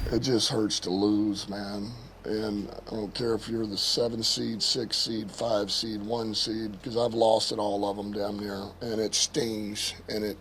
It just hurts to lose, man. And I don't care if you're the 7 seed, 6 seed, 5 seed, 1 seed, because I've lost at all of them damn near. And it stings, and it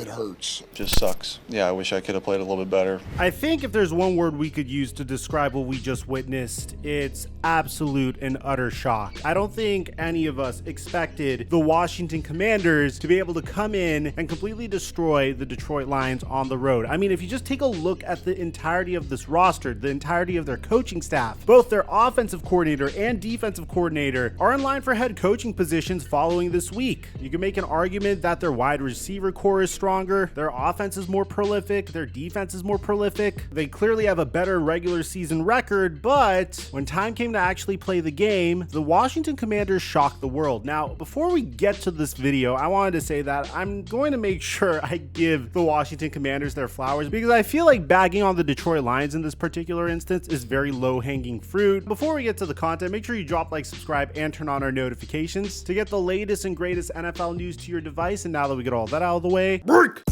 hurts. Just sucks. Yeah, I wish I could have played a little bit better. I think if there's one word we could use to describe what we just witnessed, it's absolute and utter shock. I don't think any of us expected the Washington Commanders to be able to come in and completely destroy the Detroit Lions on the road. I mean, if you just take a look at the entirety of this roster, the entirety of their coaching staff, both their offensive coordinator and defensive coordinator are in line for head coaching positions following this week. You can make an argument that their wide receiver core is stronger, their offense is more prolific, their defense is more prolific. They clearly have a better regular season record, but when time came to actually play the game, the Washington Commanders shocked the world. Now, before we get to this video, I wanted to say that I'm going to make sure I give the Washington Commanders their flowers, because I feel like bagging on the Detroit Lions in this particular instance is very low-hanging fruit. Before we get to the content, make sure you drop like, subscribe, and turn on our notifications to get the latest and greatest NFL news to your device. And now that we get all that out of the way, break!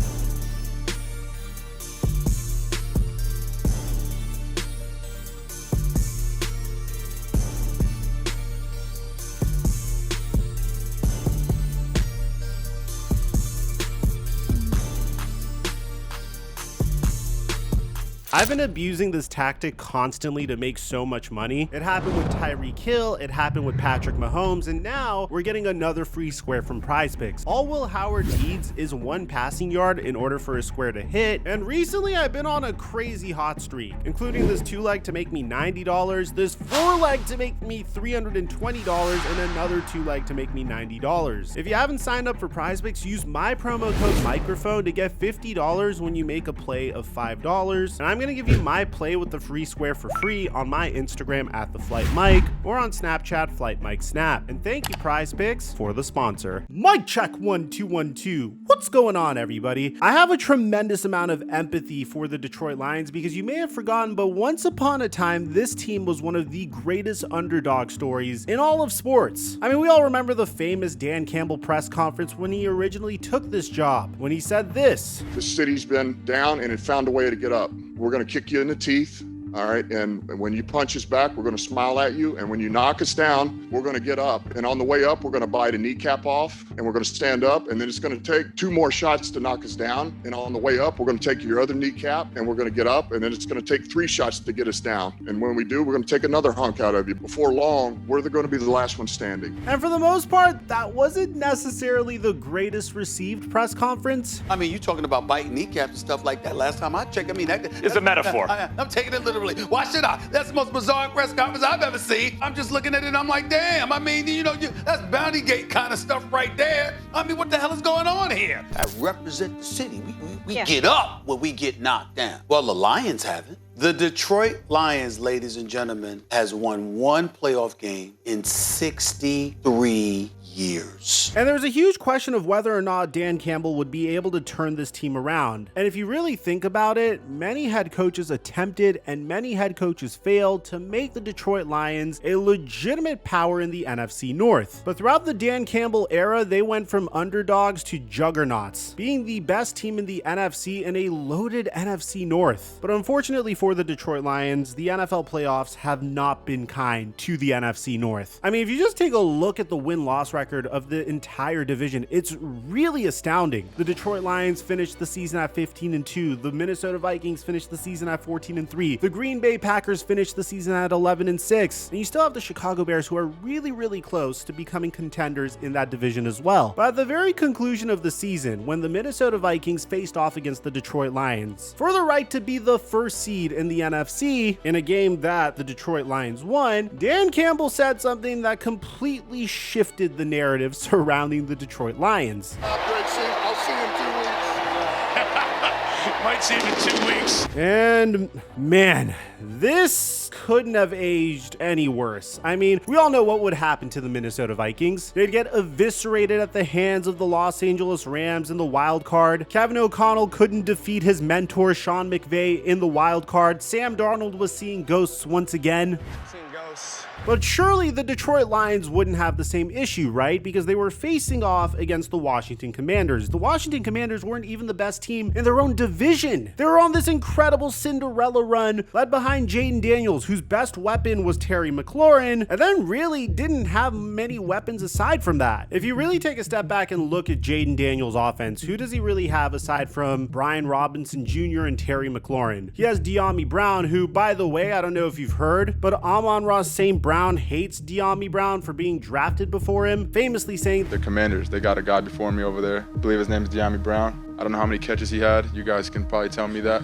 I've been abusing this tactic constantly to make so much money. It happened with Tyreek Hill, it happened with Patrick Mahomes, and now we're getting another free square from PrizePicks. All Will Howard needs is 1 passing yard in order for a square to hit, and recently I've been on a crazy hot streak, including this 2-leg to make me $90, this 4-leg to make me $320, and another 2-leg to make me $90. If you haven't signed up for PrizePicks, use my promo code Mikerophone to get $50 when you make a play of $5, and I'm gonna give you my play with the free square for free on my Instagram at @TheFlightMike or on Snapchat FlightMikeSnap. And thank you PrizePicks for the sponsor. Mic check 1 2 1 2. What's going on, everybody? I have a tremendous amount of empathy for the Detroit Lions because you may have forgotten, but once upon a time, this team was one of the greatest underdog stories in all of sports. I mean, we all remember the famous Dan Campbell press conference when he originally took this job, when he said this: The city's been down and it found a way to get up. We're going to kick you in the teeth. All right. And when you punch us back, we're going to smile at you. And when you knock us down, we're going to get up. And on the way up, we're going to bite a kneecap off and we're going to stand up. And then it's going to take 2 more shots to knock us down. And on the way up, we're going to take your other kneecap and we're going to get up. And then it's going to take 3 shots to get us down. And when we do, we're going to take another hunk out of you. Before long, we're going to be the last one standing. And for the most part, that wasn't necessarily the greatest received press conference. I mean, you talking about biting kneecaps and stuff like that. Last time I checked, I mean, it's a metaphor. I'm taking it literally. Why should I? That's the most bizarre press conference I've ever seen. I'm just looking at it and I'm like, damn. I mean, that's Bounty Gate kind of stuff right there. I mean, what the hell is going on here? I represent the city. We get up when we get knocked down. Well, the Lions haven't. The Detroit Lions, ladies and gentlemen, has won 1 playoff game in 63 years. And there was a huge question of whether or not Dan Campbell would be able to turn this team around. And if you really think about it, many head coaches attempted and many head coaches failed to make the Detroit Lions a legitimate power in the NFC North. But throughout the Dan Campbell era, they went from underdogs to juggernauts, being the best team in the NFC in a loaded NFC North. But unfortunately for the Detroit Lions, the NFL playoffs have not been kind to the NFC North. I mean, if you just take a look at the win-loss record of the entire division, it's really astounding. The Detroit Lions finished the season at 15-2. The Minnesota Vikings finished the season at 14-3. The Green Bay Packers finished the season at 11-6. And you still have the Chicago Bears, who are really close to becoming contenders in that division as well. But at the very conclusion of the season, when the Minnesota Vikings faced off against the Detroit Lions for the right to be the first seed in the NFC in a game that the Detroit Lions won, Dan Campbell said something that completely shifted the narrative surrounding the Detroit Lions. Great seeing. I'll see you in 2 weeks. Might see him in 2 weeks. And man, this couldn't have aged any worse. I mean, we all know what would happen to the Minnesota Vikings. They'd get eviscerated at the hands of the Los Angeles Rams in the wild card. Kevin O'Connell couldn't defeat his mentor Sean McVay in the wild card. Sam Darnold was seeing ghosts once again. Seeing ghosts. But surely the Detroit Lions wouldn't have the same issue, right? Because they were facing off against the Washington Commanders. The Washington Commanders weren't even the best team in their own division. They were on this incredible Cinderella run led behind Jaden Daniels, whose best weapon was Terry McLaurin, and then really didn't have many weapons aside from that. If you really take a step back and look at Jaden Daniels' offense, who does he really have aside from Brian Robinson Jr. and Terry McLaurin? He has De'Ami Brown, who, by the way, I don't know if you've heard, but Amon-Ra St. Brown hates De'Ami Brown for being drafted before him, famously saying, "The Commanders, they got a guy before me over there. I believe his name is De'Ami Brown. I don't know how many catches he had. You guys can probably tell me that.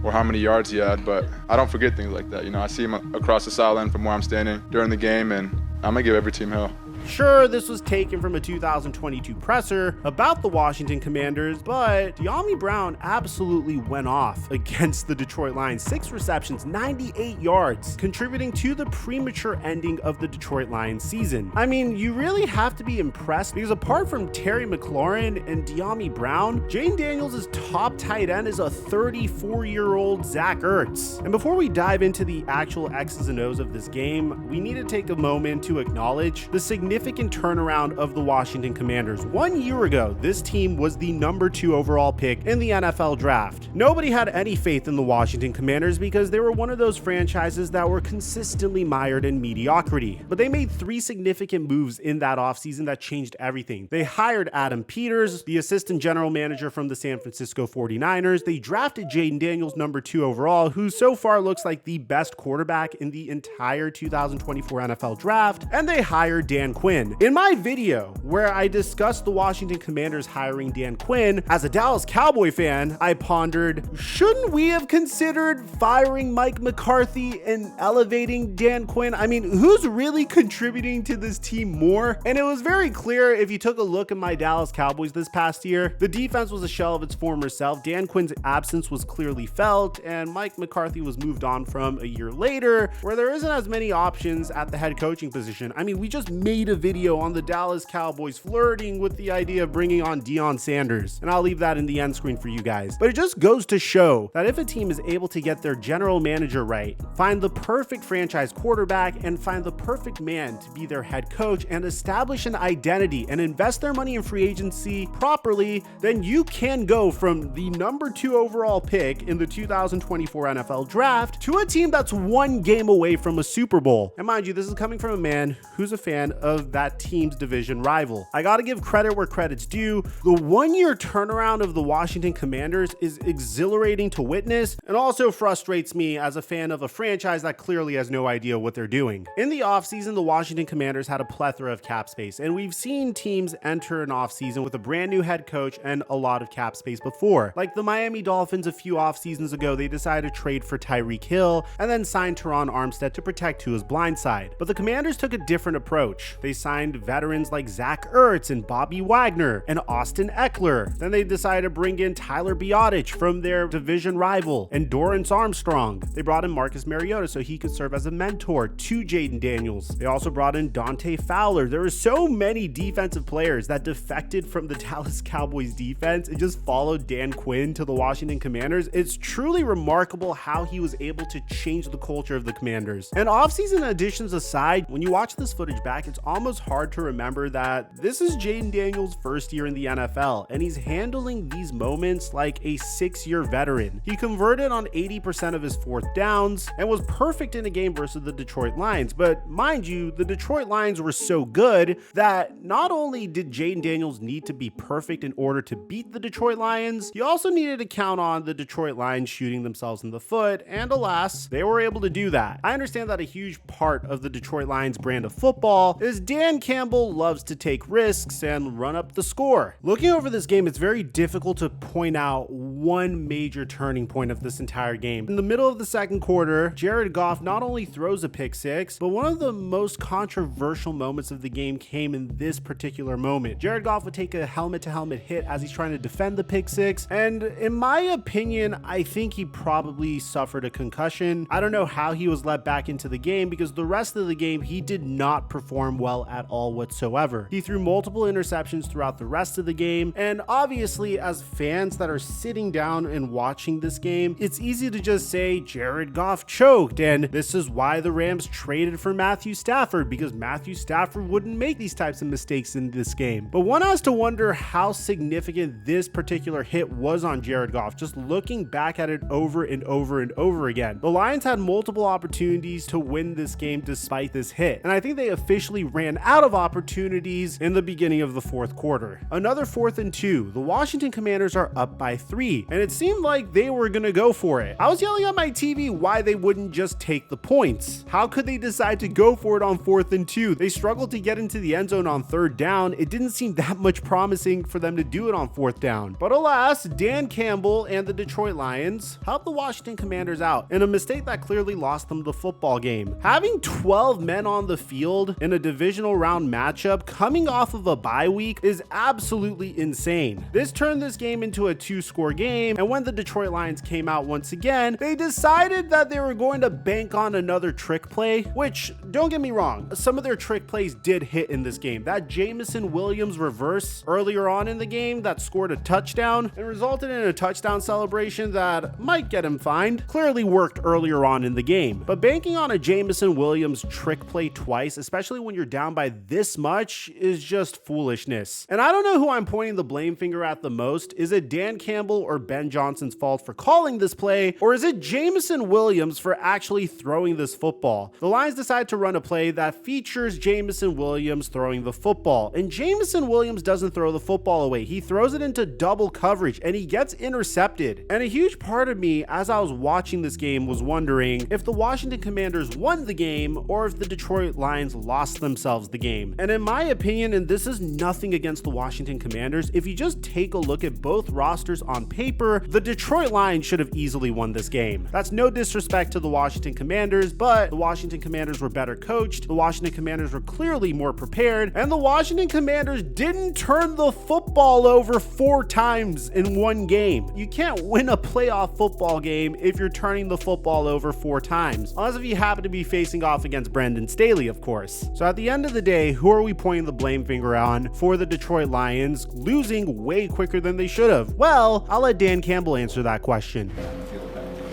Or how many yards he had, but I don't forget things like that. You know, I see him across the sideline from where I'm standing during the game, and I'm gonna give every team hell." Sure, this was taken from a 2022 presser about the Washington Commanders, but De'Ami Brown absolutely went off against the Detroit Lions. 6 receptions, 98 yards, contributing to the premature ending of the Detroit Lions season. I mean, you really have to be impressed because apart from Terry McLaurin and De'Ami Brown, Jaden Daniels' top tight end is a 34-year-old Zach Ertz. And before we dive into the actual X's and O's of this game, we need to take a moment to acknowledge the significant turnaround of the Washington Commanders. 1 year ago, this team was the number 2 overall pick in the NFL draft. Nobody had any faith in the Washington Commanders because they were one of those franchises that were consistently mired in mediocrity. But they made 3 significant moves in that offseason that changed everything. They hired Adam Peters, the assistant general manager from the San Francisco 49ers. They drafted Jaden Daniels number 2 overall, who so far looks like the best quarterback in the entire 2024 NFL draft. And they hired Dan Quinn. In my video where I discussed the Washington Commanders hiring Dan Quinn, as a Dallas Cowboy fan, I pondered, shouldn't we have considered firing Mike McCarthy and elevating Dan Quinn? I mean, who's really contributing to this team more? And it was very clear if you took a look at my Dallas Cowboys this past year, the defense was a shell of its former self. Dan Quinn's absence was clearly felt, and Mike McCarthy was moved on from a year later, where there isn't as many options at the head coaching position. I mean, we just made a video on the Dallas Cowboys flirting with the idea of bringing on Deion Sanders, and I'll leave that in the end screen for you guys. But it just goes to show that if a team is able to get their general manager right, find the perfect franchise quarterback, and find the perfect man to be their head coach, and establish an identity and invest their money in free agency properly, then you can go from the number 2 overall pick in the 2024 NFL draft to a team that's 1 game away from a Super Bowl. And mind you, this is coming from a man who's a fan of that team's division rival. I gotta give credit where credit's due. The 1-year turnaround of the Washington Commanders is exhilarating to witness and also frustrates me as a fan of a franchise that clearly has no idea what they're doing. In the offseason, the Washington Commanders had a plethora of cap space, and we've seen teams enter an offseason with a brand new head coach and a lot of cap space before. Like the Miami Dolphins a few offseasons ago, they decided to trade for Tyreek Hill and then signed Teron Armstead to protect Tua's blindside. But the Commanders took a different approach. They signed veterans like Zach Ertz and Bobby Wagner and Austin Eckler. Then they decided to bring in Tyler Biadasz from their division rival and Dorrance Armstrong. They brought in Marcus Mariota so he could serve as a mentor to Jaden Daniels. They also brought in Dante Fowler. There were so many defensive players that defected from the Dallas Cowboys defense and just followed Dan Quinn to the Washington Commanders. It's truly remarkable how he was able to change the culture of the Commanders. And offseason additions aside, when you watch this footage back, it's almost hard to remember that this is Jaden Daniels' first year in the NFL, and he's handling these moments like a 6-year veteran. He converted on 80% of his 4th downs and was perfect in a game versus the Detroit Lions. But mind you, the Detroit Lions were so good that not only did Jaden Daniels need to be perfect in order to beat the Detroit Lions, he also needed to count on the Detroit Lions shooting themselves in the foot, and alas, they were able to do that. I understand that a huge part of the Detroit Lions brand of football is Dan Campbell loves to take risks and run up the score. Looking over this game, it's very difficult to point out one major turning point of this entire game. In the middle of the second quarter, Jared Goff not only throws a pick six, but one of the most controversial moments of the game came in this particular moment. Jared Goff would take a helmet-to-helmet hit as he's trying to defend the pick six, and in my opinion, I think he probably suffered a concussion. I don't know how he was let back into the game because the rest of the game he did not perform well well at all whatsoever. He threw multiple interceptions throughout the rest of the game, and obviously as fans that are sitting down and watching this game, it's easy to just say Jared Goff choked, and this is why the Rams traded for Matthew Stafford, because Matthew Stafford wouldn't make these types of mistakes in this game. But one has to wonder how significant this particular hit was on Jared Goff, just looking back at it over and over and over again. The Lions had multiple opportunities to win this game despite this hit, and I think they officially ran out of opportunities in the beginning of the fourth quarter. Another 4th and 2. The Washington Commanders are up by 3, and it seemed like they were gonna go for it. I was yelling at my TV why they wouldn't just take the points. How could they decide to go for it on 4th and 2? They struggled to get into the end zone on 3rd down. It didn't seem that much promising for them to do it on 4th down. But alas, Dan Campbell and the Detroit Lions helped the Washington Commanders out in a mistake that clearly lost them the football game. Having 12 men on the field in a divisional round matchup coming off of a bye week is absolutely insane. This turned this game into a 2-score game, and when the Detroit Lions came out once again, they decided that they were going to bank on another trick play, which, don't get me wrong, some of their trick plays did hit in this game. That Jameson Williams reverse earlier on in the game that scored a touchdown and resulted in a touchdown celebration that might get him fined clearly worked earlier on in the game. But banking on a Jameson Williams trick play twice, especially when you're down by this much, is just foolishness. And I don't know who I'm pointing the blame finger at the most. Is it Dan Campbell or Ben Johnson's fault for calling this play, or is it Jameson Williams for actually throwing this football? The Lions decide to run a play that features Jameson Williams throwing the football, and Jameson Williams doesn't throw the football away. He throws it into double coverage and he gets intercepted. And a huge part of me as I was watching this game was wondering if the Washington Commanders won the game or if the Detroit Lions lost themselves the game. And in my opinion, and this is nothing against the Washington Commanders, if you just take a look at both rosters on paper, the Detroit Lions should have easily won this game. That's no disrespect to the Washington Commanders, but the Washington Commanders were better coached, the Washington Commanders were clearly more prepared, and the Washington Commanders didn't turn the football over 4 times in one game. You can't win a playoff football game if you're turning the football over 4 times, unless if you happen to be facing off against Brandon Staley, of course. So at the end of the day, who are we pointing the blame finger on for the Detroit Lions losing way quicker than they should have? Well, I'll let Dan Campbell answer that question.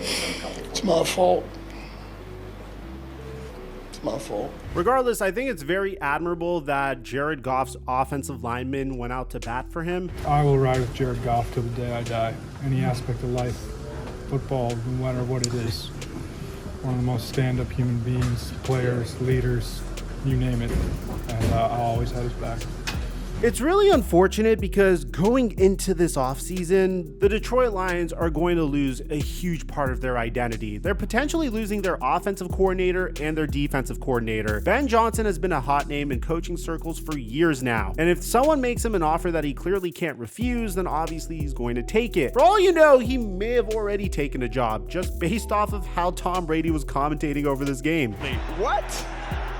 It's my fault. It's my fault. Regardless, I think it's very admirable that Jared Goff's offensive linemen went out to bat for him. I will ride with Jared Goff till the day I die. Any aspect of life, football, no matter what it is. One of the most stand-up human beings, players, leaders, you name it. And I'll always have his back. It's really unfortunate because going into this offseason, the Detroit Lions are going to lose a huge part of their identity. They're potentially losing their offensive coordinator and their defensive coordinator. Ben Johnson has been a hot name in coaching circles for years now, and if someone makes him an offer that he clearly can't refuse, then obviously he's going to take it. For all you know, he may have already taken a job just based off of how Tom Brady was commentating over this game. What?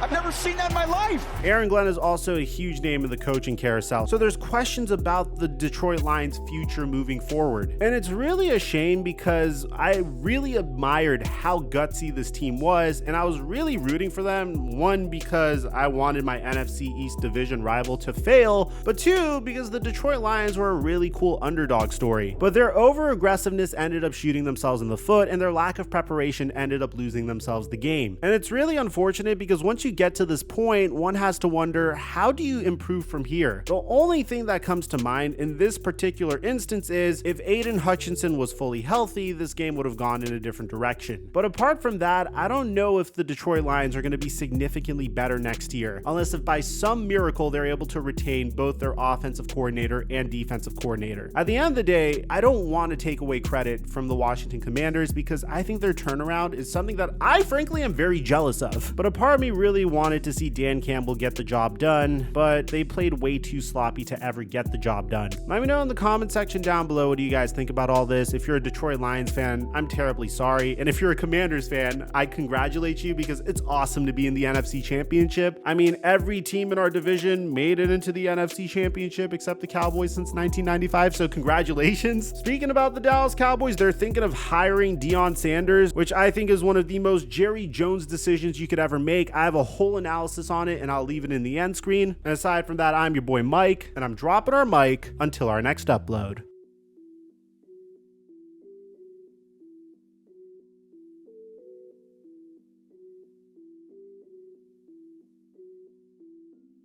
I've never seen that in my life. Aaron Glenn is also a huge name in the coaching carousel, so there's questions about the Detroit Lions' future moving forward. And it's really a shame because I really admired how gutsy this team was, and I was really rooting for them. 1, because I wanted my NFC East division rival to fail, but 2, because the Detroit Lions were a really cool underdog story. But their over-aggressiveness ended up shooting themselves in the foot, and their lack of preparation ended up losing themselves the game. And it's really unfortunate because once you get to this point, one has to wonder, how do you improve from here? The only thing that comes to mind in this particular instance is if Aiden Hutchinson was fully healthy, this game would have gone in a different direction. But apart from that, I don't know if the Detroit Lions are going to be significantly better next year, unless if by some miracle they're able to retain both their offensive coordinator and defensive coordinator. At the end of the day, I don't want to take away credit from the Washington Commanders because I think their turnaround is something that I frankly am very jealous of. But a part of me really wanted to see Dan Campbell get the job done, but they played way too sloppy to ever get the job done. Let me know in the comment section down below, what do you guys think about all this? If you're a Detroit Lions fan, I'm terribly sorry. And if you're a Commanders fan, I congratulate you because it's awesome to be in the NFC Championship. I mean, every team in our division made it into the NFC Championship except the Cowboys since 1995, so congratulations. Speaking about the Dallas Cowboys, they're thinking of hiring Deion Sanders, which I think is one of the most Jerry Jones decisions you could ever make. I have a whole analysis on it, and I'll leave it in the end screen. And aside from that, I'm your boy Mike, and I'm dropping our mic until our next upload.